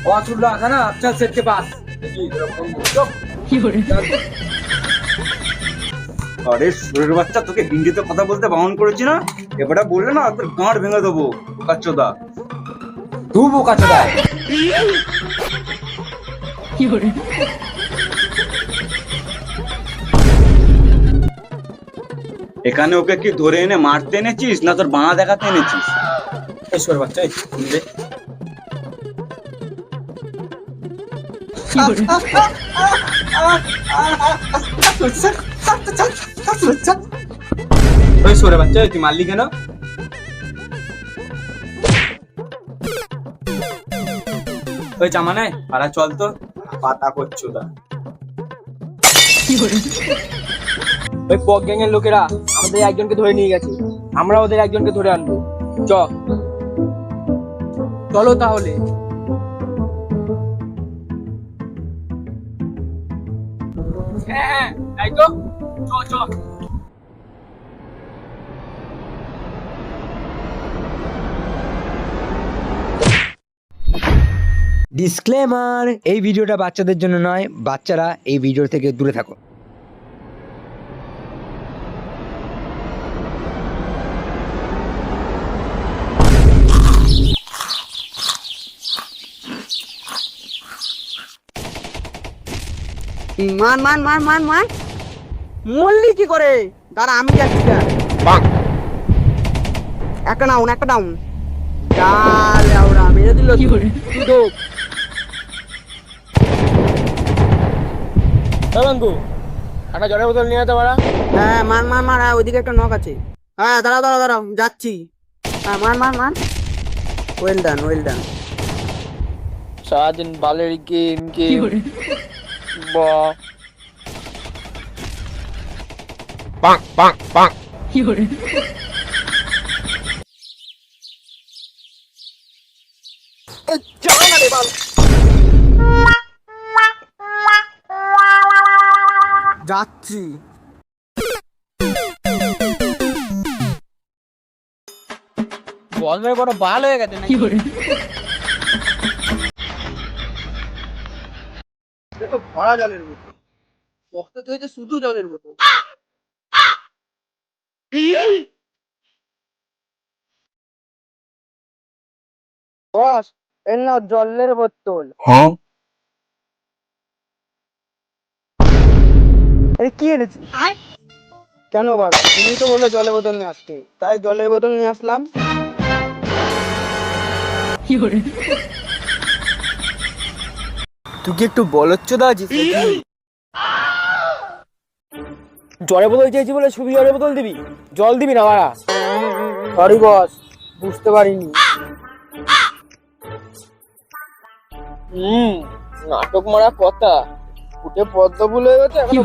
बहुत सुन रहा था ना, चल सेठ के पास। আরে সুরের বাচ্চা, তোকে হিন্দিতে কথা বলতে বারণ করেছি না? এবারে বললে না তোর গাঁট ভেঙে দেবো বোকাচ্চোদা। तू बोका चला है। এখানে ওকে কি ধরে এনে মারতে এনেছিস না তোর বাঁ দেখাতে এনেছিস? ईश्वर बच्चा दे। ওই সরে বাচ্চা, তুই মারলি কেন? ওই জামা নাই পাড়া, চল তো। পাতা করছো দা। ওই পক গ্যাং এর লোকেরা আমাদের একজনকে ধরে নিয়ে গেছে, আমরা ওদের একজনকে ধরে আনবো। চলো তাহলে। হ্যাঁ তাই তো, চ। ডিসক্লেমার, এই ভিডিওটা বাচ্চাদের জন্য নয়, বাচ্চারা এই ভিডিও থেকে দূরে থাকো। মান মান মান মান মান মরলি কি করে? দাঁড়া আমি যাচ্ছি। একটা ডাউন চাল ওরা মেরে দিল। একটা জলের বোতল নিয়ে যেতে পারা। হ্যাঁ মান মান মান, হ্যাঁ ওইদিকে একটা নক আছে। হ্যাঁ দাঁড়াও যাচ্ছি। হ্যাঁ মান ওয়েল ডান। সারাদিন বালের গেম যাচ্ছি। বল ভাই বড় বাল হয়ে গেছে নাকি? দেখো ভরা জলের বোতল, বক্তা হয়েছে শুধু জলের বোতল। বস এর নাও জলের বোতল। হ্যাঁ, কি এনেছি? কেন বস, তুমি তো বললে জলের বোতল নিয়ে আসতে, তাই জলের বোতল নিয়ে আসলাম। তুই কি একটু বলচ্চোদা আছিস? জলের বোতল চেয়েছি বলে শুধু জলের বোতল দিবি, জল দিবি না বাড়া? সরি বস, বুঝতে পারিনি। নাটক মারা কথা উঠে পদ্ম ফুল হয়ে গেছে এখন।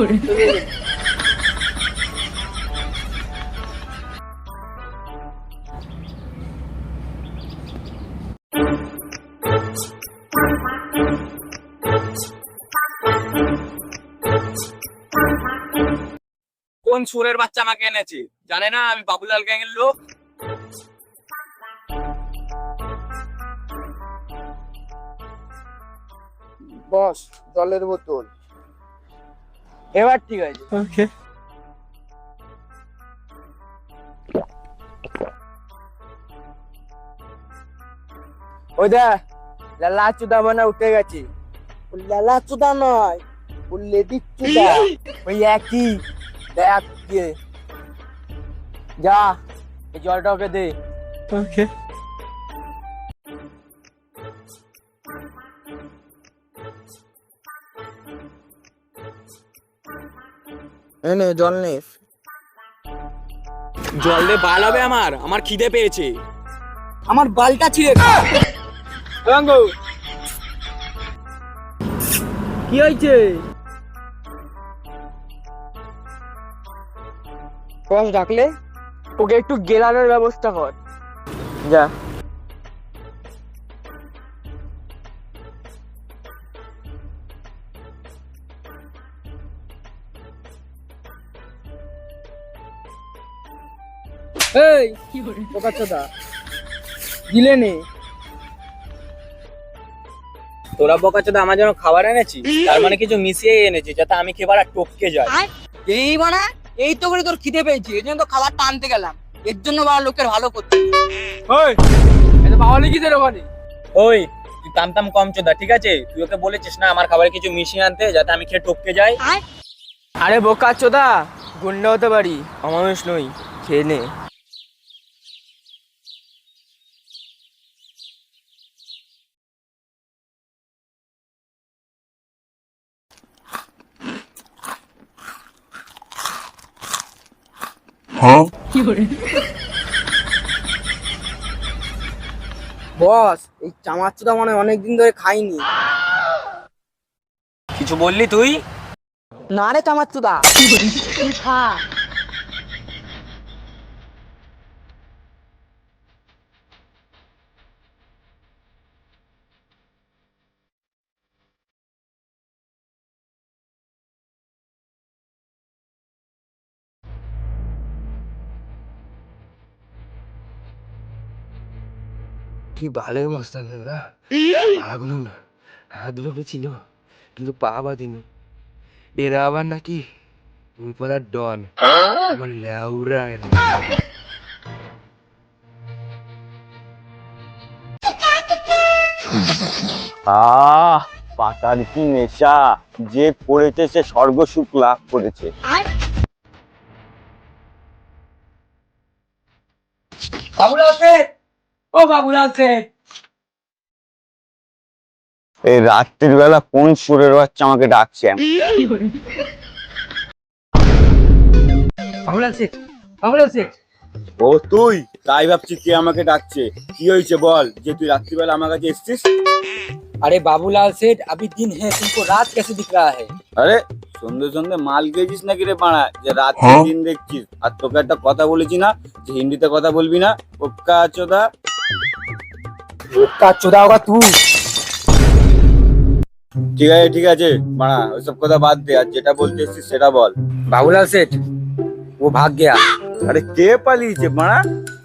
কোন সুরের বাচ্চা আমাকে এনেছে জানে না আমি বাবুলাল গ্যাং এর লোক? বস জলের বোতল। এবার ঠিক আছে। ওকে। ওই দেখ লালা চুদা মানে উঠে গেছে। লালা চুদা নয়, ও লেডি চুদা। ওই একই দেখ গিয়ে যা, এই জলটা ওকে দে। ওকে। এনে জল নিস। জল দে, বাল হবে আমার খিদে পেয়েছে। আমার বালটা ছিঁড়ে খা। কি হয়েছে? বস ডাকলে? ওকে একটু গেলানোর ব্যবস্থা কর। যা। এই বোকাচোদা, দিলে নে। তোরা বোকাচোদা আমার জন্য খাবার এনেছিস, তার মানে কিছু মিশিয়ে এনেছিস যাতে আমি খেবার আর টপকে যাই। এই মানে এই তো করে তোর খিদে পেয়েছি, এই জন্য তো খাবারটা আনতে গেলাম, এর জন্য বড় লোকের ভালো করতে। ওই এটা বাওয়ালি কিসের ওখানে? ওই তুই তাম কম চোদা, ঠিক আছে? তুই ওকে বলেছিস না আমার খাবারে কিছু মিশিয়ে আনতে যাতে আমি খেয়ে টপকে যাই? আরে বোকাচোদা, গুন্ডা হতে পারি, অমানুষ নই, খেয়ে নে। বস, এই চামাচুদা মানে অনেকদিন ধরে খাইনি। কিছু বললি তুই? না রে চামাচুদা। কি ভালোই মস্তান ওরা হাগুলো না হাতগুলো ছিল কিন্তু পা বাঁধিল এরা আবার নাকি উপরার ডন আমার লেউরা পাতার কি নেশা, যে করেছে সে স্বর্গ সুখ লাভ করেছে। বাবুলাল শেঠ, ও বাবুলাল শেঠ। এই রাত্রির বেলা কোন সুরের বাচ্চা আমাকে ডাকছে? বাবুলাল শেঠ, বাবুলাল শেঠ। ও তুই? তাই ভাবছি কে আমাকে ডাকছে। কি হয়েছে বল, যে তুই রাত্রিবেলা আমার কাছে এসছিস? अरे बाबूलाल सेठ, अभी दिन है, तुमको रात कैसे दिख रहा है? আরে সন্ধে সন্ধে মাল খেয়েছিস নাকি রে পাড়া, যে রাত দিন দেখছিস? আর তোকে একটা কথা বলেছি না যে হিন্দিতে কথা বলবি না? ওকা চোদা। का चुदा होगा तू। ঠিক আছে মারা, ওইসব কথা বাদ দে, আর যেটা বলতে এসছিস সেটা বল। बाबूलाल सेठ वो भाग गया। আরে কে পালিয়েছে মারা?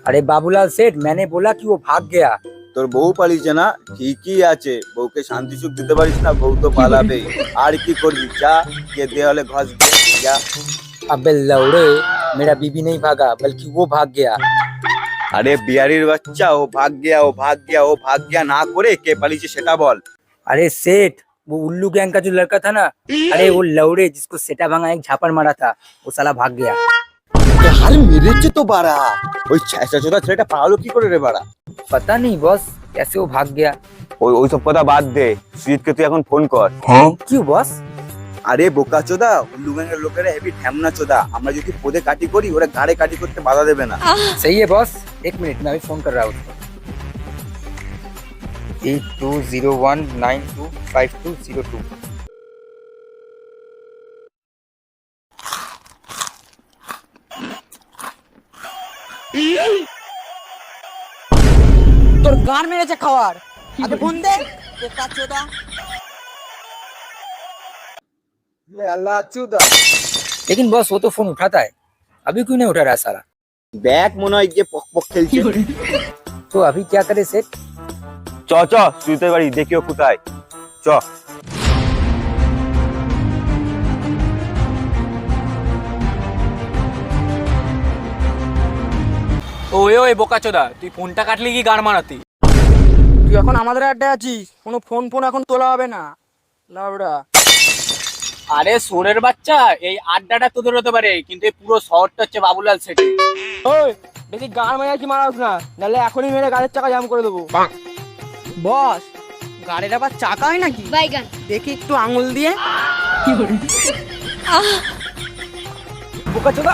अरे बाबूलाल सेठ, मैंने बोला कि वो भाग गया। তোর বউ পালিয়েছে না? ঠিকই আছে, বউকে শান্তি সুখ দিতে পারিস না, বউ তো পালাবে। আর কি করবি, যা কে দেওয়ালে ঘষ দিয়ে যা। अबे लौड़े, मेरा बीबी नहीं भागा बल्कि वो भाग गया। আরে বিয়ারির বাচ্চা, ও ভাগ গিয়া ও ভাগ গিয়া ও ভাগ গিয়া না করে কে পালিয়েছে সেটা বল। अरे सेठ, वो उल्लू गैंग का जो लड़का था ना, अरे वो लौड़े जिसको सेटा भांगा एक झापड़ मारा था, वो साला भाग गया। আরে মেরেছে তো বাড়া, ওই ছ্যাঁচা চোদা ছেলেটা পালালো কি করে রে বাড়া? पता नहीं बॉस, कैसे वो भाग गया। ওইসব কথা বাদ দে, সুজিতকে তুই এখন ফোন কর। क्यों बॉस? আরে বোকা চোদা, উল্লু গ্যাংয়ের লোকেরা হেভি ঢ্যামনা চোদা, আমরা যদি পদে কাটি করি ওরা গাড়ে কাটি করতে বাধা দেবে না। सही है बॉस, एक मिनट में अभी फोन कर रहा हूँ उसको। 8201925202। তোর গান মেরেছে খাওয়ার, আগে ফোন দে। বোকা চোদা। लेकिन बॉस वो तो फोन उठाता है, अभी क्यों नहीं उठा रहा है साला? ব্যাগ মনে হয় যে পক পক খেলছে। तो अभी क्या करे सेठ? চ চ সুজিতের বাড়ি, দেখিও কোথায়। চ। ওই ওই বোকাচোদা, তুই ফোনটা কাটলি কি গান মারাতি? তুই এখন আমাদের আড্ডায় আছিস, কোনো ফোন ফোন এখন তোলা হবে না লাউড়া। আরে সোরের বাচ্চা, এই আড্ডাটা তোদের হতে পারে, কিন্তু এই পুরো শহরটা হচ্ছে বাবুলাল সেঠে। ওই বেশি গান মেরে কি মারাস না, নাহলে এখনই মেরে গাড়ির চাকা জাম করে দেবো। বস, গাড়ির আবার চাকা হয় নাকি? বাইগান দেখি একটু আঙুল দিয়ে। বোকাচোদা,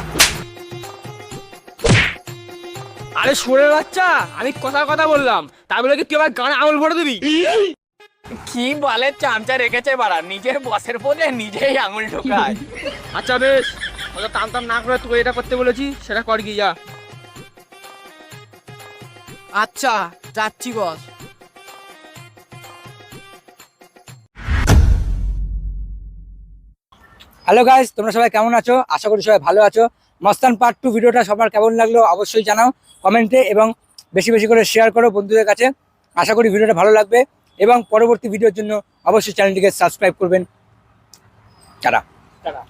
আরে সুরের বাচ্চা, আমি কথা বললাম, তাই বলে কি তুই আবার গানে আঙুল ভরে দিবি? কি বলে চামচা রেখেছে বাড়া, নিজের বসের পদে নিজেই আঙুল ঢোকায়। আচ্ছা বেশ, অত টাম টাম না করে তুই এটা করতে বলেছি সেটা কর গিয়ে যা। আচ্ছা যাচ্ছি বস। হ্যালো গাইস, তোমরা সবাই কেমন আছো? আশা করি সবাই ভালো আছো। মস্তান পার্ট 2 ভিডিওটা সবার কেমন লাগলো অবশ্যই জানাও কমেন্টে, এবং বেশি বেশি করে শেয়ার করো বন্ধুদের কাছে। আশা করি ভিডিওটা ভালো লাগবে। এবং পরবর্তী ভিডিওর জন্য অবশ্যই চ্যানেলটিকে সাবস্ক্রাইব করবেন। টাটা।